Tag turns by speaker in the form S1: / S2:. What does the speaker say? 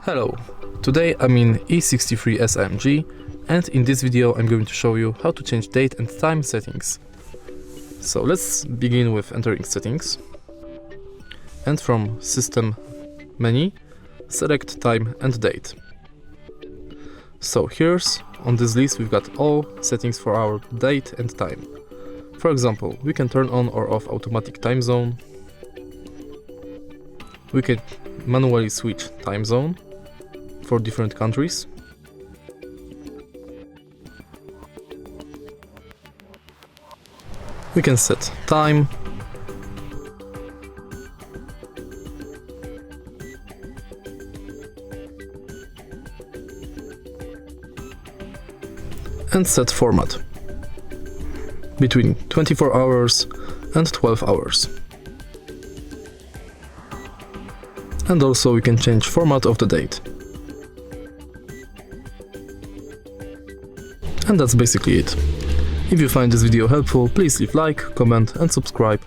S1: Hello, today I'm in E63S AMG, and in this video I'm going to show you how to change date and time settings. So let's begin with entering settings, and from system menu select time and date. So here's on this list we've got all settings for our date and time. For example, we can turn on or off automatic time zone, we can manually switch time zone for different countries. We can set time. And set format between 24 hours and 12 hours. And also we can change format of the date. And that's basically it. If you find this video helpful, please leave like, comment and subscribe.